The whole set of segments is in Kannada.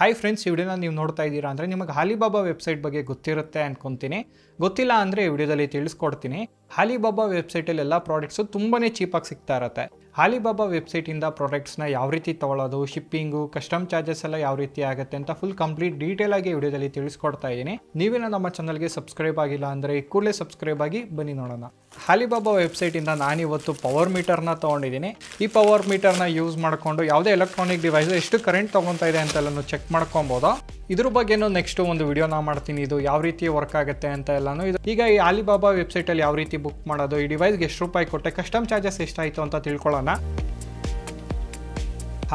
ಹಾಯ್ ಫ್ರೆಂಡ್ಸ್, ಈ ವಿಡಿಯೋನ ನೀವು ನೋಡ್ತಾ ಇದ್ದೀರಾ ಅಂದರೆ ನಿಮಗೆ ಆಲಿಬಾಬಾ ವೆಬ್ಸೈಟ್ ಬಗ್ಗೆ ಗೊತ್ತಿರುತ್ತೆ ಅನ್ಕೊಂತೀನಿ. ಗೊತ್ತಿಲ್ಲ ಅಂದರೆ ಈ ವಿಡಿಯೋದಲ್ಲಿ ತಿಳಿಸ್ಕೊಡ್ತೀನಿ. ಆಲಿಬಾಬಾ ವೆಬ್ಸೈಟಲ್ಲಿ ಎಲ್ಲ ಪ್ರಾಡಕ್ಟ್ಸು ತುಂಬಾ ಚೀಪಾಗಿ ಸಿಗ್ತಾ ಇರುತ್ತೆ. ಆಲಿಬಾಬಾ ವೆಬ್ಸೈಟಿಂದ ಪ್ರಾಡಕ್ಟ್ಸ್ನ ಯಾವ ರೀತಿ ತೊಗೊಳ್ಳೋದು, ಶಿಪ್ಪಿಂಗು, ಕಸ್ಟಮ್ ಚಾರ್ಜಸ್ ಎಲ್ಲ ಯಾವ ರೀತಿ ಆಗುತ್ತೆ ಅಂತ ಫುಲ್ ಕಂಪ್ಲೀಟ್ ಡೀಟೇಲ್ ಆಗಿ ವಿಡಿಯೋದಲ್ಲಿ ತಿಳಿಸ್ಕೊಡ್ತಾ ಇದ್ದೀನಿ. ನೀವೇನೋ ನಮ್ಮ ಚಾನಲ್ಗೆ ಸಬ್ಸ್ಕ್ರೈಬ್ ಆಗಿಲ್ಲ ಅಂದರೆ ಕೂಡಲೇ ಸಬ್ಸ್ಕ್ರೈಬ್ ಆಗಿ ಬನ್ನಿ ನೋಡೋಣ. ಆಲಿಬಾಬಾ ವೆಬ್ಸೈಟಿಂದ ನಾನಿವತ್ತು ಪವರ್ ಮೀಟರ್ನ ತೊಗೊಂಡಿದ್ದೀನಿ. ಈ ಪವರ್ ಮೀಟರ್ನ ಯೂಸ್ ಮಾಡಿಕೊಂಡು ಯಾವುದೇ ಎಲೆಕ್ಟ್ರಾನಿಕ್ ಡಿವೈಸ್ ಎಷ್ಟು ಕರೆಂಟ್ ತೊಗೊತಾ ಇದೆ ಅಂತೆಲ್ಲನೂ ಚೆಕ್ ಮಾಡ್ಕೊಬೋದು. ಇದ್ರ ಬಗ್ಗೆನೂ ನೆಕ್ಸ್ಟ್ ಒಂದು ವಿಡಿಯೋನ ಮಾಡ್ತೀನಿ, ಇದು ಯಾವ ರೀತಿ ವರ್ಕ್ ಆಗುತ್ತೆ ಅಂತ ಎಲ್ಲನೂ. ಈಗ ಈ ಆಲಿಬಾಬಾ ವೆಬ್ಸೈಟಲ್ಲಿ ಯಾವ ರೀತಿ ಬುಕ್ ಮಾಡೋದು, ಈ ಡಿವೈಸ್ಗೆ ಎಷ್ಟು ರೂಪಾಯಿ ಕೊಟ್ಟೆ, ಕಸ್ಟಮ್ ಚಾರ್ಜಸ್ ಎಷ್ಟಾಯಿತು ಅಂತ ತಿಳ್ಕೊಳ್ಳೋಣ.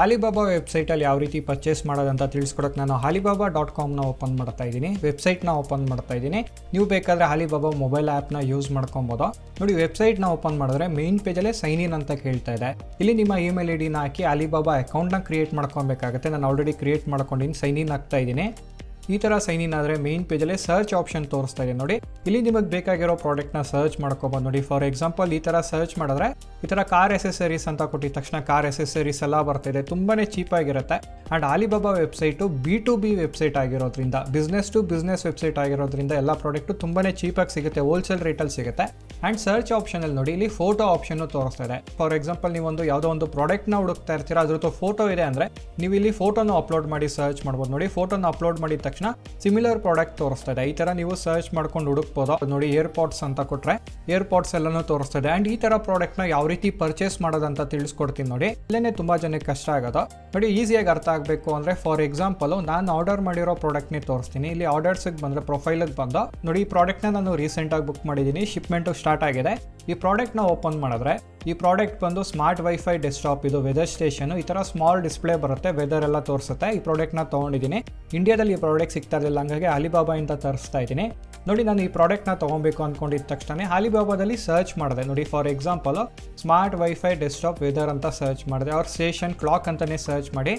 ಆಲಿಬಾಬಾ ವೆಬ್ಸೈಟಲ್ಲಿ ಯಾವ ರೀತಿ ಪರ್ಚೇಸ್ ಮಾಡೋದಂತ ತಿಳಿಸ್ಕೊಡೋಕೆ ನಾನು alibaba.comನ ಓಪನ್ ಮಾಡ್ತಾ ಇದ್ದೀನಿ, ವೆಬ್ಸೈಟ್ನ ಓಪನ್ ಮಾಡ್ತಾ ಇದ್ದೀನಿ. ನೀವು ಬೇಕಾದರೆ ಆಲಿಬಾಬಾ ಮೊಬೈಲ್ ಆ್ಯಪ್ನ ಯೂಸ್ ಮಾಡ್ಕೊಬೋದು. ನೋಡಿ, ವೆಬ್ಸೈಟ್ನ ಓಪನ್ ಮಾಡಿದ್ರೆ ಮೇನ್ ಪೇಜಲ್ಲೇ ಸೈನ್ ಇನ್ ಅಂತ ಕೇಳ್ತಾ ಇದೆ. ಇಲ್ಲಿ ನಿಮ್ಮ ಇಮೇಲ್ ಐಡಿನ ಹಾಕಿ ಆಲಿಬಾಬಾ ಅಕೌಂಟ್ನ ಕ್ರಿಯೇಟ್ ಮಾಡ್ಕೊಬೇಕಾಗುತ್ತೆ. ನಾನು ಆಲ್ರೆಡಿ ಕ್ರಿಯೇಟ್ ಮಾಡ್ಕೊಂಡಿದ್ದೀನಿ, ಸೈನ್ ಇನ್ ಆಗ್ತಾ ಇದ್ದೀನಿ. ಈ ಥರ ಸೈನ್ ಇನ್ ಆದರೆ ಮೇನ್ ಪೇಜಲ್ಲೇ ಸರ್ಚ್ ಆಪ್ಷನ್ ತೋರಿಸ್ತಾ ಇದೆ. ನೋಡಿ, ಇಲ್ಲಿ ನಿಮಗೆ ಬೇಕಾಗಿರೋ ಪ್ರಾಡಕ್ಟ್ನ ಸರ್ಚ್ ಮಾಡ್ಕೊಬೋದು. ನೋಡಿ, ಫಾರ್ ಎಕ್ಸಾಂಪಲ್ ಈ ಥರ ಸರ್ಚ್ ಮಾಡಿದ್ರೆ ಈ ಥರ ಕಾರ್ ಎಸೆಸರೀಸ್ ಅಂತ ಕೊಟ್ಟಿದ ತಕ್ಷಣ ಕಾರ್ ಎಸೆಸರೀಸ್ ಎಲ್ಲ ಬರ್ತಿದೆ, ತುಂಬಾ ಚೀಪಾಗಿರುತ್ತೆ. And Alibaba website B2B website ಆಗಿರೋದ್ರಿಂದ, ಬಿಸ್ನೆಸ್ ಟು ಬಿಸ್ನೆಸ್ ವೆಬ್ಸೈಟ್ ಆಗಿರೋದ್ರಿಂದ ಎಲ್ಲ ಪ್ರಾಡಕ್ಟು ತುಂಬಾ ಚೀಪಾಗಿ ಸಿಗುತ್ತೆ, ಹೋಲ್ಸೇಲ್ ರೇಟಲ್ಲಿ ಸಿಗುತ್ತೆ. ಆ್ಯಂಡ್ ಸರ್ಚ್ ಆಪ್ಷನಲ್ಲಿ ನೋಡಿ, ಇಲ್ಲಿ ಫೋಟೋ ಆಪ್ಷನ್ನು ತೋರಿಸ್ತಾ ಇದೆ. ಫಾರ್ ಎಕ್ಸಾಂಪಲ್ ನೀವೊಂದು ಯಾವುದೋ ಒಂದು ಪ್ರಾಡಕ್ಟ್ನ ಹುಡುಕ್ತಾ ಇರ್ತೀರಾ, ಅದ್ರದ್ದು ಫೋಟೋ ಇದೆ ಅಂದರೆ ನೀವು ಇಲ್ಲಿ ಫೋಟೋನ ಅಪ್ಲೋಡ್ ಮಾಡಿ ಸರ್ಚ್ ಮಾಡ್ಬೋದು. ನೋಡಿ, ಫೋಟೋನ ಅಪ್ಲೋಡ್ ಮಾಡಿದ ತಕ್ಷಣ ಸಿಮಿಲರ್ ಪ್ರಾಡಕ್ಟ್ ತೋರಿಸ್ತಾ ಇದೆ. ಈ ಥರ ನೀವು ಸರ್ಚ್ ಮಾಡ್ಕೊಂಡು ಹುಡುಕ್ಬೋದು. ನೋಡಿ, ಏರ್ಪಾಡ್ಸ್ ಅಂತ ಕೊಟ್ಟರೆ ಏರ್ಪಾಡ್ಸ್ ಎಲ್ಲನೂ ತೋರಿಸ್ತಾ ಇದೆ. ಆ್ಯಂಡ್ ಈ ಥರ ಪ್ರಾಡಕ್ಟ್ನ ಯಾವ ರೀತಿ ಪರ್ಚೇಸ್ ಮಾಡೋದಂತ ತಿಳಿಸ್ಕೊಡ್ತೀನಿ. ನೋಡಿ, ಇಲ್ಲೇ ತುಂಬಾ ಜನಕ್ಕೆ ಕಷ್ಟ ಆಗೋದು. ನೋಡಿ, ಈಸಿಯಾಗಿ ಅರ್ಥ ಆಗಬೇಕು ಅಂದರೆ ಫಾರ್ ಎಕ್ಸಾಂಪಲು ನಾನು ಆರ್ಡರ್ ಮಾಡಿರೋ ಪ್ರಾಡಕ್ಟ್ನೇ ತೋರಿಸ್ತೀನಿ. ಇಲ್ಲಿ ಆರ್ಡರ್ಸಿಗೆ ಬಂದರೆ ಪ್ರೊಫೈಲಿಗೆ ಬಂದು ನೋಡಿ, ಈ ಪ್ರಾಡಕ್ಟ್ನ ನಾನು ರೀಸೆಂಟಾಗಿ ಬುಕ್ ಮಾಡಿದ್ದೀನಿ, ಶಿಪ್ಮೆಂಟು ಸ್ಟಾರ್ಟ್ ಆಗಿದೆ. ಈ ಪ್ರಾಡಕ್ಟ್ನ ಓಪನ್ ಮಾಡಿದ್ರೆ ಈ ಪ್ರಾಡಕ್ಟ್ ಬಂದು ಸ್ಮಾರ್ಟ್ ವೈಫೈ ಡೆಸ್ಕ್ಟಾಪ್, ಇದು ವೆದರ್ ಸ್ಟೇಷನ್. ಈ ಥರ ಸ್ಮಾಲ್ ಡಿಸ್ಪ್ಲೇ ಬರುತ್ತೆ, ವೆದರ್ ಎಲ್ಲ ತೋರಿಸುತ್ತೆ. ಈ ಪ್ರಾಡಕ್ಟ್ನ ತೊಗೊಂಡಿದ್ದೀನಿ. ಇಂಡಿಯಾದಲ್ಲಿ ಈ ಪ್ರಾಡಕ್ಟ್ ಸಿಗ್ತಾ ಇರಲಿಲ್ಲ, ಹಂಗಾಗಿ ಆಲಿಬಾಬಾಯಿಂದ ತರಿಸ್ತಾ ಇದ್ದೀನಿ. ನೋಡಿ, ನಾನು ಈ ಪ್ರಾಡಕ್ಟ್ನ ತೊಗೊಬೇಕು ಅಂದ್ಕೊಂಡಿದ್ದ ತಕ್ಷಣ ಆಲಿಬಾಬಾದಲ್ಲಿ ಸರ್ಚ್ ಮಾಡಿದೆ. ನೋಡಿ, for example smart wifi desktop weather ಅಂತ ಸರ್ಚ್ ಮಾಡಿದೆ. ಅವ್ರ ಸ್ಟೇಷನ್ ಕ್ಲಾಕ್ ಅಂತಲೇ ಸರ್ಚ್ ಮಾಡಿ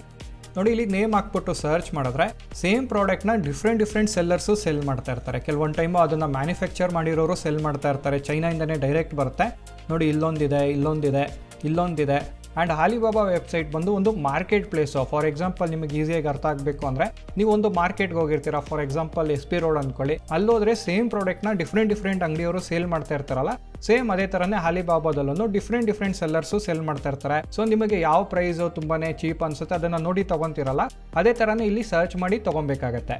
ನೋಡಿ, ಇಲ್ಲಿ ನೇಮ್ ಹಾಕ್ಬಿಟ್ಟು ಸರ್ಚ್ ಮಾಡಿದ್ರೆ ಸೇಮ್ ಪ್ರಾಡಕ್ಟ್ನ ಡಿಫ್ರೆಂಟ್ ಸೆಲ್ಲರ್ಸು ಸೆಲ್ ಮಾಡ್ತಾ ಇರ್ತಾರೆ. ಕೆಲವೊಂದು ಟೈಮು ಅದನ್ನು ಮ್ಯಾನುಫ್ಯಾಕ್ಚರ್ ಮಾಡಿರೋರು ಸೆಲ್ ಮಾಡ್ತಾ ಇರ್ತಾರೆ, ಚೈನಾಯಿಂದನೇ ಡೈರೆಕ್ಟ್ ಬರುತ್ತೆ. ನೋಡಿ, ಇಲ್ಲೊಂದಿದೆ. ಆ್ಯಂಡ್ ಆಲಿಬಾಬಾ ವೆಬ್ಸೈಟ್ ಬಂದು ಒಂದು ಮಾರ್ಕೆಟ್ ಪ್ಲೇಸು. ಫಾರ್ ಎಕ್ಸಾಂಪಲ್ ನಿಮಗೆ ಈಸಿಯಾಗಿ ಅರ್ಥ ಆಗಬೇಕು ಅಂದರೆ ನೀವು ಒಂದು ಮಾರ್ಕೆಟ್ಗೆ ಹೋಗಿರ್ತೀರಾ, ಫಾರ್ ಎಕ್ಸಾಂಪಲ್ SP ರೋಡ್ ಅಂದ್ಕೊಳ್ಳಿ. ಅಲ್ಲೋದ್ರೆ ಸೇಮ್ ಪ್ರಾಡಕ್ಟ್ನ ಡಿಫ್ರೆಂಟ್ ಅಂಗಡಿಯವರು ಸೇಲ್ ಮಾಡ್ತಾ ಇರ್ತಾರಲ್ಲ, ಸೇಮ್ ಅದೇ ಥರನೇ ಆಲಿಬಾಬಾದಲ್ಲೂ ಡಿಫ್ರೆಂಟ್ ಸೆಲ್ಲರ್ಸು ಸೆಲ್ ಮಾಡ್ತಾ ಇರ್ತಾರೆ. ಸೊ ನಿಮಗೆ ಯಾವ ಪ್ರೈಸು ತುಂಬಾ ಚೀಪ್ ಅನ್ಸುತ್ತೆ ಅದನ್ನು ನೋಡಿ ತೊಗೊತಿರಲ್ಲ, ಅದೇ ಥರನೇ ಇಲ್ಲಿ ಸರ್ಚ್ ಮಾಡಿ ತೊಗೊಬೇಕಾಗತ್ತೆ.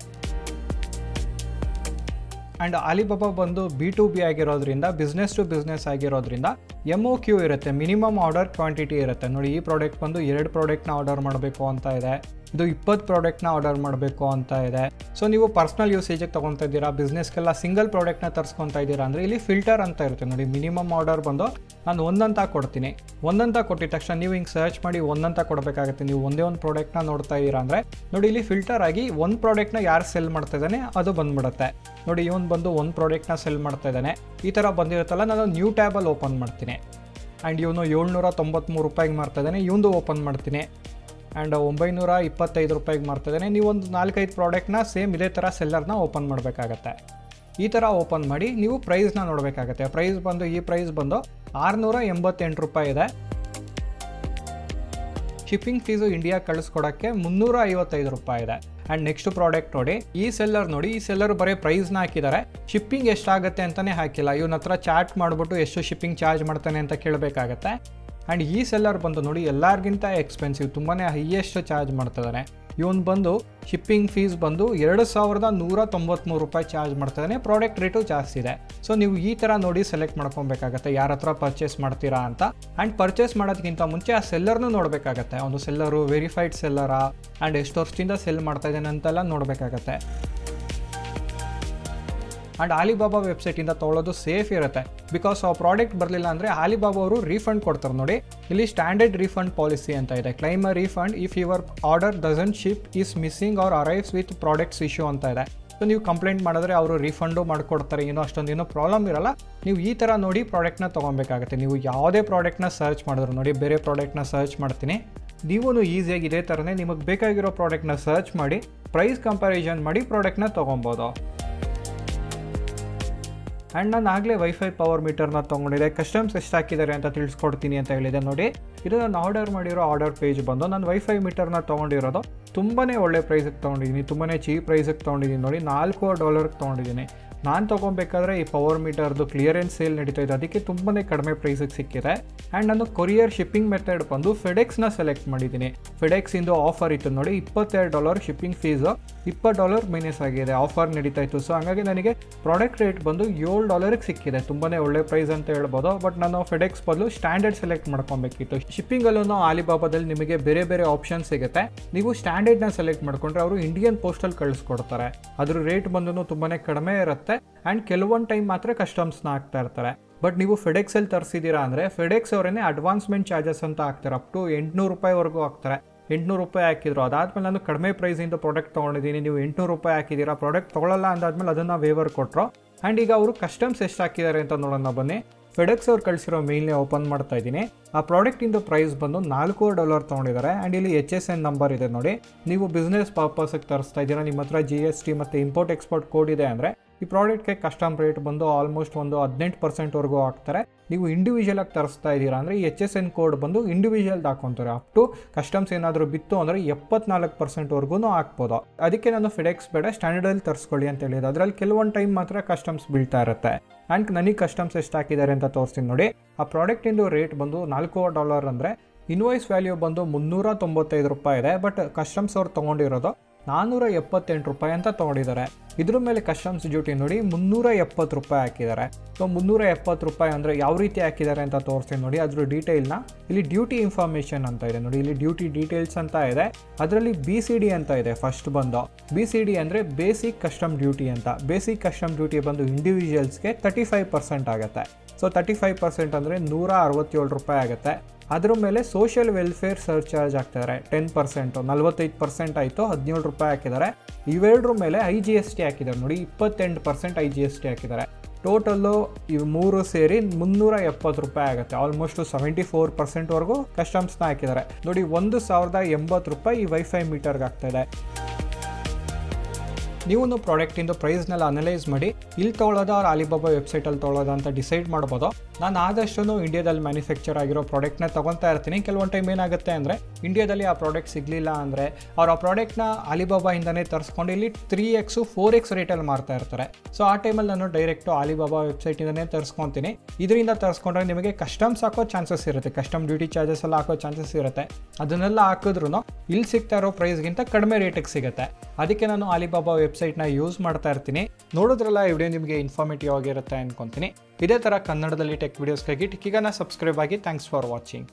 ಆ್ಯಂಡ್ ಆಲಿಬಾಬಾ ಬಂದು B2B ಆಗಿರೋದ್ರಿಂದ, ಬಿಸ್ನೆಸ್ ಟು ಬಿಸ್ನೆಸ್ ಆಗಿರೋದ್ರಿಂದ MOQ ಇರುತ್ತೆ, ಮಿನಿಮಮ್ ಆರ್ಡರ್ ಕ್ವಾಂಟಿಟಿ ಇರುತ್ತೆ. ನೋಡಿ, ಈ ಪ್ರಾಡಕ್ಟ್ ಬಂದು 2 ಪ್ರಾಡಕ್ಟ್ನ ಆರ್ಡರ್ ಮಾಡಬೇಕು ಅಂತ ಇದೆ, ಇದು 20 ಪ್ರಾಡಕ್ಟ್ನ ಆರ್ಡರ್ ಮಾಡಬೇಕು ಅಂತ ಇದೆ. ಸೊ ನೀವು ಪರ್ಸ್ನಲ್ ಯೂಸೇಜಿಗೆ ತೊಗೊತಾ ಇದ್ದೀರಾ, ಬಿಸ್ನೆಸ್ಗೆಲ್ಲ ಸಿಂಗಲ್ ಪ್ರಾಡಕ್ಟ್ನ ತರಿಸ್ಕೊತಾ ಇದ್ದೀರಾ ಅಂದರೆ ಇಲ್ಲಿ ಫಿಲ್ಟರ್ ಅಂತ ಇರುತ್ತೆ. ನೋಡಿ, ಮಿನಿಮಮ್ ಆರ್ಡರ್ ಬಂದು ನಾನು ಒಂದಂತ ಕೊಡ್ತೀನಿ. ಒಂದಂತ ಕೊಟ್ಟಿದ ತಕ್ಷಣ ನೀವು ಹಿಂಗೆ ಸರ್ಚ್ ಮಾಡಿ ಒಂದಂತ ಕೊಡಬೇಕಾಗುತ್ತೆ. ನೀವು ಒಂದೇ ಒಂದು ಪ್ರಾಡಕ್ಟ್ನ ನೋಡ್ತಾ ಇದ್ದೀರಾ ಅಂದರೆ ನೋಡಿ, ಇಲ್ಲಿ ಫಿಲ್ಟರ್ ಆಗಿ ಒಂದು ಪ್ರಾಡಕ್ಟ್ನ ಯಾರು ಸೆಲ್ ಮಾಡ್ತಾ ಇದ್ದಾನೆ ಅದು ಬಂದ್ಬಿಡುತ್ತೆ. ನೋಡಿ, ಇವನು ಬಂದು ಒಂದು ಪ್ರಾಡಕ್ಟ್ನ ಸೆಲ್ ಮಾಡ್ತಾ ಇದ್ದಾನೆ. ಈ ಥರ ಬಂದಿರುತ್ತಲ್ಲ, ನಾನು ನ್ಯೂ ಟ್ಯಾಬಲ್ಲಿ ಓಪನ್ ಮಾಡ್ತೀನಿ. ಆ್ಯಂಡ್ ಇವನು 793 ರೂಪಾಯಿಗೆ ಮಾರ್ತಾ ಇದ್ದಾನೆ, ಇವಂದು ಓಪನ್ ಮಾಡ್ತೀನಿ. ಆ್ಯಂಡ್ 925 ರೂಪಾಯಿಗೆ ಮಾರ್ತಾ ಇದ್ದಾನೆ. ನೀವು ಒಂದು 4-5 ಪ್ರಾಡಕ್ಟ್ನ ಸೇಮ್ ಇದೇ ಥರ ಸೆಲ್ಲರ್ನ ಓಪನ್ ಮಾಡಬೇಕಾಗತ್ತೆ. ಈ ಥರ ಓಪನ್ ಮಾಡಿ ನೀವು ಪ್ರೈಸ್ನ ನೋಡಬೇಕಾಗತ್ತೆ. ಈ ಪ್ರೈಸ್ ಬಂದು 688 ರೂಪಾಯಿ ಇದೆ. ಶಿಪ್ಪಿಂಗ್ ಫೀಸು ಇಂಡಿಯಾ ಕಳಿಸ್ಕೊಡೋಕ್ಕೆ 355 ರೂಪಾಯಿ ಇದೆ. ಆ್ಯಂಡ್ ನೆಕ್ಸ್ಟ್ ಪ್ರಾಡಕ್ಟ್ ನೋಡಿ, ಈ ಸೆಲ್ಲರ್ ಬರೀ ಪ್ರೈಸ್ನ ಹಾಕಿದ್ದಾರೆ, ಶಿಪ್ಪಿಂಗ್ ಎಷ್ಟಾಗುತ್ತೆ ಅಂತಲೇ ಹಾಕಿಲ್ಲ. ಇವನ ಹತ್ರ ಚಾಟ್ ಮಾಡಿಬಿಟ್ಟು ಎಷ್ಟು ಶಿಪ್ಪಿಂಗ್ ಚಾರ್ಜ್ ಮಾಡ್ತಾನೆ ಅಂತ ಕೇಳಬೇಕಾಗತ್ತೆ. ಆ್ಯಂಡ್ ಈ ಸೆಲ್ಲರ್ ಬಂದು ನೋಡಿ, ಎಲ್ಲರಿಗಿಂತ ಎಕ್ಸ್ಪೆನ್ಸಿವ್, ತುಂಬಾ ಹೈಯೆಸ್ಟ್ ಚಾರ್ಜ್ ಮಾಡ್ತಿದ್ದಾನೆ. ಇವನು ಬಂದು ಶಿಪ್ಪಿಂಗ್ ಫೀಸ್ ಬಂದು 2193 ರೂಪಾಯಿ ಚಾರ್ಜ್ ಮಾಡ್ತಿದ್ದಾನೆ. ಪ್ರಾಡಕ್ಟ್ ರೇಟು ಜಾಸ್ತಿ ಇದೆ. ಸೊ ನೀವು ಈ ಥರ ನೋಡಿ ಸೆಲೆಕ್ಟ್ ಮಾಡ್ಕೊಬೇಕಾಗತ್ತೆ ಯಾರ ಹತ್ರ ಪರ್ಚೇಸ್ ಮಾಡ್ತೀರಾ ಅಂತ. ಆ್ಯಂಡ್ ಪರ್ಚೇಸ್ ಮಾಡೋದಕ್ಕಿಂತ ಮುಂಚೆ ಆ ಸೆಲ್ಲರ್ನೂ ನೋಡಬೇಕಾಗತ್ತೆ. ಒಂದು ಸೆಲ್ಲರು ವೆರಿಫೈಡ್ ಸೆಲ್ಲರಾ, ಆ್ಯಂಡ್ ಎಷ್ಟು ವರ್ಷದಿಂದ ಸೆಲ್ ಮಾಡ್ತಾ ಇದ್ದಾನೆ ಅಂತೆಲ್ಲ ನೋಡಬೇಕಾಗತ್ತೆ. ಆ್ಯಂಡ್ ಆಲಿಬಾಬಾ ವೆಬ್ಸೈಟಿಂದ ತೊಗೊಳ್ಳೋದು ಸೇಫ್ ಇರುತ್ತೆ, ಬಿಕಾಸ್ ಆ ಪ್ರಾಡಕ್ಟ್ ಬರಲಿಲ್ಲ ಅಂದರೆ ಆಲಿಬಾಬಾ ಅವರು ರೀಫಂಡ್ ಕೊಡ್ತಾರೆ. ನೋಡಿ, ಇಲ್ಲಿ ಸ್ಟ್ಯಾಂಡರ್ಡ್ ರೀಫಂಡ್ ಪಾಲಿಸಿ ಅಂತ ಇದೆ. Claim a refund if your order doesn't ship is missing or arrives with products issue ಅಂತ ಇದೆ. ಸೊ ನೀವು ಕಂಪ್ಲೇಂಟ್ ಮಾಡಿದ್ರೆ ಅವರು ರೀಫಂಡು ಮಾಡಿಕೊಡ್ತಾರೆ, ಅಷ್ಟೊಂದೇನೋ ಪ್ರಾಬ್ಲಮ್ ಇರಲ್ಲ. ನೀವು ಈ ಥರ ನೋಡಿ ಪ್ರಾಡಕ್ಟ್ನ ತೊಗೊಬೇಕಾಗುತ್ತೆ. ನೀವು ಯಾವುದೇ ಪ್ರಾಡಕ್ಟ್ನ ಸರ್ಚ್ ಮಾಡಿದ್ರು ನೋಡಿ, ಬೇರೆ ಪ್ರಾಡಕ್ಟ್ನ ಸರ್ಚ್ ಮಾಡ್ತೀನಿ, ನೀವು ಈಸಿಯಾಗಿ ಇದೇ ಥರನೇ ನಿಮಗೆ ಬೇಕಾಗಿರೋ ಪ್ರಾಡಕ್ಟ್ನ ಸರ್ಚ್ ಮಾಡಿ ಪ್ರೈಸ್ ಕಂಪ್ಯಾರಿಸನ್ ಮಾಡಿ ಪ್ರಾಡಕ್ಟ್ನ ತೊಗೊಬೋದು. ಆ್ಯಂಡ್ ನಾನು ಆಗಲೇ ವೈಫೈ ಪವರ್ ಮೀಟರ್ನ ತೊಗೊಂಡಿದ್ದೆ. ಕಸ್ಟಮ್ಸ್ ಎಷ್ಟು ಹಾಕಿದ್ದಾರೆ ಅಂತ ತಿಳಿಸ್ಕೊಡ್ತೀನಿ ಅಂತ ಹೇಳಿದೆ ನೋಡಿ. ಇದು ನಾನು ಆರ್ಡರ್ ಮಾಡಿರೋ ಆರ್ಡರ್ ಪೇಜ್ ಬಂದು ನಾನು ವೈಫೈ ಮೀಟರ್ನ ತೊಗೊಂಡಿರೋದು ತುಂಬಾ ಒಳ್ಳೆ ಪ್ರೈಸಿಗೆ ತೊಗೊಂಡಿದ್ದೀನಿ, ತುಂಬಾ ಚೀಪ್ ಪ್ರೈಸಿಗೆ ತೊಗೊಂಡಿದ್ದೀನಿ ನೋಡಿ. $4 ತೊಗೊಂಡಿದ್ದೀನಿ. ನಾನು ತೊಗೊಬೇಕಾದ್ರೆ ಈ ಪವರ್ ಮೀಟರ್ದು ಕ್ಲಿಯರೆನ್ಸ್ ಸೇಲ್ ನಡೀತಾ ಇದೆ, ಅದಕ್ಕೆ ತುಂಬಾ ಕಡಿಮೆ ಪ್ರೈಸಿಗೆ ಸಿಕ್ಕಿದೆ. ಆ್ಯಂಡ್ ನಾನು ಕೊರಿಯರ್ ಶಿಪ್ಪಿಂಗ್ ಮೆಥಡ್ ಬಂದು ಫೆಡೆಕ್ಸ್ನ ಸೆಲೆಕ್ಟ್ ಮಾಡಿದ್ದೀನಿ. ಫೆಡೆಕ್ಸಿಂದು ಆಫರ್ ಇತ್ತು ನೋಡಿ, $22 ಶಿಪ್ಪಿಂಗ್ ಫೀಸು, $20 ಮೈನಸ್ ಆಗಿದೆ, ಆಫರ್ ನಡೀತಾ ಇತ್ತು. ಸೊ ಹಾಗಾಗಿ ನನಗೆ ಪ್ರಾಡಕ್ಟ್ ರೇಟ್ ಬಂದು $7 ಸಿಕ್ಕಿದೆ, ತುಂಬಾ ಒಳ್ಳೆ ಪ್ರೈಸ್ ಅಂತ ಹೇಳ್ಬೋದು. ಬಟ್ ನಾನು ಫೆಡೆಕ್ಸ್ ಬದಲು ಸ್ಟ್ಯಾಂಡರ್ಡ್ ಸೆಲೆಕ್ಟ್ ಮಾಡ್ಕೊಬೇಕಿತ್ತು. ಶಿಪ್ಪಿಂಗಲ್ಲೂ ಆಲಿಬಾಬಾದಲ್ಲಿ ನಿಮಗೆ ಬೇರೆ ಬೇರೆ ಆಪ್ಷನ್ ಸಿಗುತ್ತೆ. ನೀವು ಸ್ಟ್ಯಾಂಡರ್ಡ್ನ ಸೆಲೆಕ್ಟ್ ಮಾಡ್ಕೊಂಡ್ರೆ ಅವರು ಇಂಡಿಯನ್ ಪೋಸ್ಟಲ್ಲಿ ಕಳಿಸ್ಕೊಡ್ತಾರೆ. ಅದ್ರ ರೇಟ್ ಬಂದು ತುಂಬಾ ಕಡಿಮೆ ಇರುತ್ತೆ. ಆ್ಯಂಡ್ ಕೆಲವೊಂದು ಟೈಮ್ ಮಾತ್ರ ಕಸ್ಟಮ್ಸ್ನ ಹಾಕ್ತಾ ಇರ್ತಾರೆ. ಬಟ್ ನೀವು ಫೆಡೆಕ್ಸಲ್ಲಿ ತರಿಸಿದ್ದೀರಾ ಅಂದರೆ ಫೆಡೆಕ್ಸ್ ಅವರೇನೆ ಅಡ್ವಾನ್ಸ್ಮೆಂಟ್ ಚಾರ್ಜಸ್ ಅಂತ ಹಾಕ್ತಾರೆ, ಅಪ್ ಟು $800 ಹಾಕ್ತಾರೆ. $800 ಹಾಕಿದ್ರು. ಅದಾದಮೇಲೆ ನಾನು ಕಡಿಮೆ ಪ್ರೈಸಿಂದ ಪ್ರಾಡಕ್ಟ್ ತೊಗೊಂಡಿದ್ದೀನಿ, ನೀವು $800 ಹಾಕಿದ್ದೀರಾ, ಪ್ರಾಡಕ್ಟ್ ತೊಗೊಳ್ಳಲ್ಲ ಅಂದಾದ್ಮೇಲೆ ಅದನ್ನು ವೇವರ್ ಕೊಟ್ಟರು. ಆ್ಯಂಡ್ ಈಗ ಅವರು ಕಸ್ಟಮ್ಸ್ ಎಷ್ಟು ಹಾಕಿದ್ದಾರೆ ಅಂತ ನೋಡೋಣ ಬನ್ನಿ. ಫೆಡೆಕ್ಸ್ ಅವ್ರು ಕಳಿಸಿರೋ ಮೇಲ್ನೇ ಓಪನ್ ಮಾಡ್ತಾ ಇದ್ದೀನಿ. ಆ ಪ್ರಾಡಕ್ಟಿಂದು ಪ್ರೈಸ್ ಬಂದು $4 ತೊಗೊಂಡಿದ್ದಾರೆ. ಆ್ಯಂಡ್ ಇಲ್ಲಿ HSN ನಂಬರ್ ಇದೆ ನೋಡಿ. ನೀವು ಬಿಸ್ನೆಸ್ ಪರ್ಪಸ್ಗೆ ತರಿಸ್ತಾ ಇದ್ದೀರಾ, ನಿಮ್ಮ ಹತ್ರ GST ಮತ್ತು ಇಂಪೋರ್ಟ್ ಎಕ್ಸ್ಪೋರ್ಟ್ ಕೋಡ್ ಇದೆ ಅಂದರೆ ಈ ಪ್ರಾಡಕ್ಟ್ಗೆ ಕಸ್ಟಮ್ ರೇಟ್ ಬಂದು ಆಲ್ಮೋಸ್ಟ್ ಒಂದು 18% ಹಾಕ್ತಾರೆ. ನೀವು ಇಂಡಿವಿಜುವಲ್ ಆಗಿ ತರಿಸ್ತಾ ಇದ್ದೀರಾ ಅಂದರೆ ಈ HSN ಕೋಡ್ ಬಂದು ಇಂಡಿವಿಜುವಲ್ದು ಹಾಕೊತಾರೆ. ಅಪ್ ಟು ಕಸ್ಟಮ್ಸ್ ಏನಾದರೂ ಬಿತ್ತು ಅಂದರೆ 74% ಹಾಕ್ಬೋದು. ಅದಕ್ಕೆ ನಾನು ಫೆಡೆಕ್ಸ್ ಬೇಡ, ಸ್ಟ್ಯಾಂಡರ್ಡಲ್ಲಿ ತರಿಸ್ಕೊಳ್ಳಿ ಅಂತ ಹೇಳಿದೆ. ಅದರಲ್ಲಿ ಕೆಲವೊಂದು ಟೈಮ್ ಮಾತ್ರ ಕಸ್ಟಮ್ಸ್ ಬೀಳ್ತಾ ಇರುತ್ತೆ. ಆ್ಯಂಡ್ ನನಗೆ ಕಸ್ಟಮ್ಸ್ ಎಷ್ಟು ಹಾಕಿದ್ದಾರೆ ಅಂತ ತೋರಿಸ್ತೀನಿ ನೋಡಿ. ಆ ಪ್ರಾಡಕ್ಟಿಂದು ರೇಟ್ ಬಂದು $4 ಅಂದರೆ ಇನ್ವಾಯ್ಸ್ ವ್ಯಾಲ್ಯೂ ಬಂದು $395 ಇದೆ. ಬಟ್ ಕಸ್ಟಮ್ಸ್ ಅವ್ರು ತೊಗೊಂಡಿರೋದು $478 ಅಂತ ತೊಗೊಂಡಿದ್ದಾರೆ. ಇದ್ರ ಮೇಲೆ ಕಸ್ಟಮ್ಸ್ ಡ್ಯೂಟಿ ನೋಡಿ $370 ಹಾಕಿದ್ದಾರೆ. ಸೊ $370 ಅಂದರೆ ಯಾವ ರೀತಿ ಹಾಕಿದ್ದಾರೆ ಅಂತ ತೋರಿಸ್ತೀನಿ ನೋಡಿ. ಅದ್ರ ಡೀಟೇಲ್ನ ಇಲ್ಲಿ ಡ್ಯೂಟಿ ಇನ್ಫಾರ್ಮೇಷನ್ ಅಂತ ಇದೆ ನೋಡಿ, ಇಲ್ಲಿ ಡ್ಯೂಟಿ ಡೀಟೇಲ್ಸ್ ಅಂತ ಇದೆ. ಅದರಲ್ಲಿ BCD ಅಂತ ಇದೆ. ಫಸ್ಟ್ ಬಂದು BCD ಅಂದರೆ ಬೇಸಿಕ್ ಕಸ್ಟಮ್ ಡ್ಯೂಟಿ ಅಂತ. ಬೇಸಿಕ್ ಕಸ್ಟಮ್ ಡ್ಯೂಟಿ ಬಂದು ಇಂಡಿವಿಜುವಲ್ಸ್ಗೆ 35% ಆಗುತ್ತೆ. ಸೊ 35% ಅಂದರೆ $167 ಆಗುತ್ತೆ. ಅದ್ರ ಮೇಲೆ ಸೋಷಿಯಲ್ ವೆಲ್ಫೇರ್ ಸರ್ಚಾರ್ಜ್ ಹಾಕ್ತಿದ್ದಾರೆ 10%, 45% ಆಯಿತು, $17 ಹಾಕಿದ್ದಾರೆ. ಇವೆರಡರ ಮೇಲೆ IGST ಹಾಕಿದ್ದಾರೆ ನೋಡಿ, 28% IGST ಹಾಕಿದ್ದಾರೆ. ಟೋಟಲ್ಲು ಇವು ಮೂರು ಸೇರಿ $370 ಆಗುತ್ತೆ. ಆಲ್ಮೋಸ್ಟ್ 74% ಕಸ್ಟಮ್ಸ್ನ ಹಾಕಿದ್ದಾರೆ ನೋಡಿ. $1080 ಈ ವೈಫೈ ಮೀಟರ್ಗೆ ಆಗ್ತಾಯಿದೆ. ನೀವು ಪ್ರಾಡಕ್ಟಿಂದು ಪ್ರೈಸ್ನೆಲ್ಲ ಅನಲೈಸ್ ಮಾಡಿ ಇಲ್ಲಿ ತೊಗೊಳ್ಳೋದು ಅವ್ರು ಆಲಿಬಾಬಾ ವೆಬ್ಸೈಟಲ್ಲಿ ತೊಗೊಳ್ಳೋದು ಅಂತ ಡಿಸೈಡ್ ಮಾಡ್ಬೋದು. ನಾನು ಆದಷ್ಟು ಇಂಡಿಯಾದಲ್ಲಿ ಮ್ಯಾನುಫ್ಯಾಕ್ಚರ್ ಆಗಿರೋ ಪ್ರಾಡಕ್ಟ್ನ ತೊಗೊತಾ ಇರ್ತೀನಿ. ಕೆಲವೊಂದು ಟೈಮ್ ಏನಾಗುತ್ತೆ ಅಂದರೆ ಇಂಡಿಯಾದಲ್ಲಿ ಆ ಪ್ರಾಡಕ್ಟ್ ಸಿಗಲಿಲ್ಲ ಅಂದರೆ ಅವ್ರು ಆ ಪ್ರಾಡಕ್ಟ್ನ ಆಲಿಬಾಬಾಯಿಂದನೇ ತರಿಸ್ಕೊಂಡು ಇಲ್ಲಿ 3x 4x ರೇಟಲ್ಲಿ ಮಾರ್ತಾ ಇರ್ತಾರೆ. ಸೊ ಆ ಟೈಮಲ್ಲಿ ನಾನು ಡೈರೆಕ್ಟು ಆಲಿಬಾಬಾ ವೆಬ್ಸೈಟಿಂದನೇ ತರಿಸ್ಕೊತೀನಿ. ಇದರಿಂದ ತರಿಸ್ಕೊಂಡ್ರೆ ನಿಮಗೆ ಕಸ್ಟಮ್ಸ್ ಹಾಕೋ ಚಾನ್ಸಸ್ ಇರುತ್ತೆ, ಕಸ್ಟಮ್ ಡ್ಯೂಟಿ ಚಾರ್ಜಸ್ ಎಲ್ಲ ಹಾಕೋ ಚಾನ್ಸಸ್ ಇರುತ್ತೆ. ಅದನ್ನೆಲ್ಲ ಹಾಕಿದ್ರೂ ಇಲ್ಲಿ ಸಿಗ್ತಾ ಇರೋ ಪ್ರೈಸ್ಗಿಂತ ಕಡಿಮೆ ರೇಟಿಗೆ ಸಿಗುತ್ತೆ. ಅದಕ್ಕೆ ನಾನು ಆಲಿಬಾಬಾ ವೆಬ್ಸೈಟ್ನ ಯೂಸ್ ಮಾಡ್ತಾ ಇರ್ತೀನಿ. ನೋಡಿದ್ರಲ್ಲ, ಈ ವಿಡಿಯೋ ನಿಮಗೆ ಇನ್ಫಾರ್ಮೇಟಿವ್ ಆಗಿರುತ್ತೆ ಅನ್ಕೊತೀನಿ. ಇದೇ ಥರ ಕನ್ನಡದಲ್ಲಿ ಟೆಕ್ ವೀಡಿಯೋಸ್ಗಾಗಿ ಟಿಕ್ಕಿಗನ್ನ ಸಬ್ಸ್ಕ್ರೈಬ್ ಆಗಿ. Thanks for watching.